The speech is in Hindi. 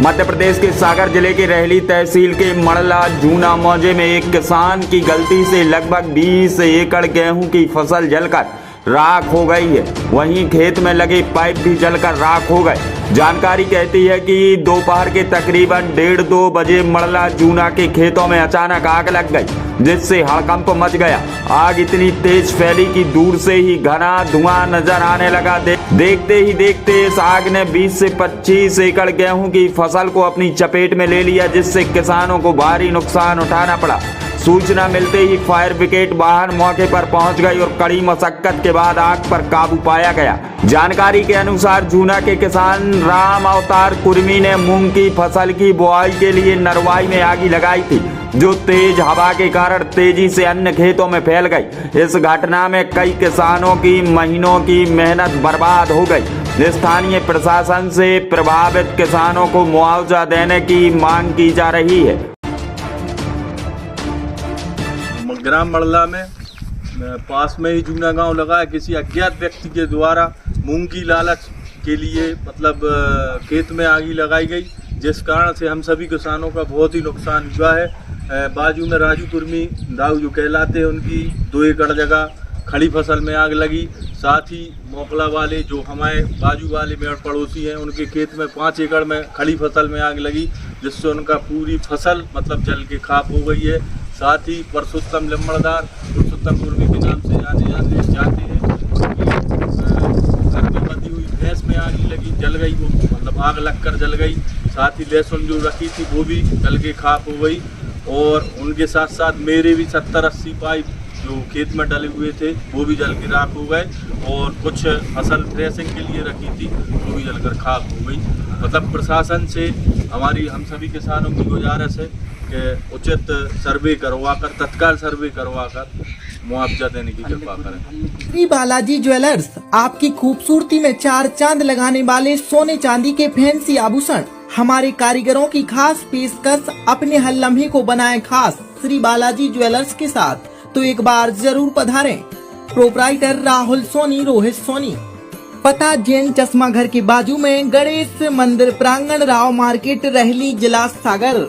मध्य प्रदेश के सागर जिले के रहली तहसील के मड़ला जूना मौजे में एक किसान की गलती से लगभग 20 एकड़ गेहूं की फसल जलकर राख हो गई है। वहीं खेत में लगे पाइप भी जलकर राख हो गए। जानकारी कहती है कि दोपहर के तकरीबन 1:30-2 बजे मड़ला जूना के खेतों में अचानक आग लग गई, जिससे हड़कंप मच गया। आग इतनी तेज फैली कि दूर से ही घना धुआं नजर आने लगा। देखते ही देखते इस आग ने 20 से 25 एकड़ गेहूं की फसल को अपनी चपेट में ले लिया, जिससे किसानों को भारी नुकसान उठाना पड़ा। सूचना मिलते ही फायर ब्रिगेड वाहन मौके पर पहुंच गई और कड़ी मशक्कत के बाद आग पर काबू पाया गया। जानकारी के अनुसार जूना के किसान राम अवतार कुर्मी ने मूंग की फसल की बुआई के लिए नरवाई में आग लगाई थी, जो तेज हवा के कारण तेजी से अन्य खेतों में फैल गई। इस घटना में कई किसानों की महीनों की मेहनत बर्बाद हो गई। स्थानीय प्रशासन से प्रभावित किसानों को मुआवजा देने की मांग की जा रही है। ग्राम मड़ला में पास में ही जूना गांव लगा है। किसी अज्ञात व्यक्ति के द्वारा मूंग की लालच के लिए खेत में आग लगाई गई, जिस कारण से हम सभी किसानों का बहुत ही नुकसान हुआ है। बाजू में राजू कुर्मी दाऊ जो कहलाते हैं, उनकी 2 एकड़ जगह खड़ी फसल में आग लगी। साथ ही मोकला वाले जो हमारे बाजू वाले मेड़ पड़ोसी हैं, उनके खेत में 5 एकड़ में खड़ी फसल में आग लगी, जिससे उनका पूरी फसल जल के खाक हो गई है। साथ ही पुरुषोत्तम लम्बड़दार पुरुषोत्तम कुर्मी के नाम से जाते हैं, घर में बंधी हुई भैंस में आग लगी, जल गई। वो आग लगकर जल गई। साथ ही लहसुन जो रखी थी वो भी जल के खाक हो गई। और उनके साथ साथ मेरे भी 70-80 पाइप जो खेत में डले हुए थे वो भी जल के राख हो गए। और कुछ फसल थ्रेसिंग के लिए रखी थी वो भी जलकर खाक हो गई। प्रशासन से हम सभी किसानों की गुजारिश है कि उचित सर्वे करवाकर, तत्काल सर्वे करवाकर मुआवजा देने की कृपा करें। श्री बालाजी ज्वेलर्स आपकी खूबसूरती में 4 चांद लगाने वाले सोने चांदी के फैंसी आभूषण। हमारे कारीगरों की खास पेशकश, अपने हर लम्हे को बनाए खास श्री बालाजी ज्वेलर्स के साथ। तो एक बार जरूर पधारें। प्रोपराइटर राहुल सोनी, रोहित सोनी। पता जैन चश्मा घर के बाजू में, गणेश मंदिर प्रांगण, राव मार्केट, रहली, जिला सागर।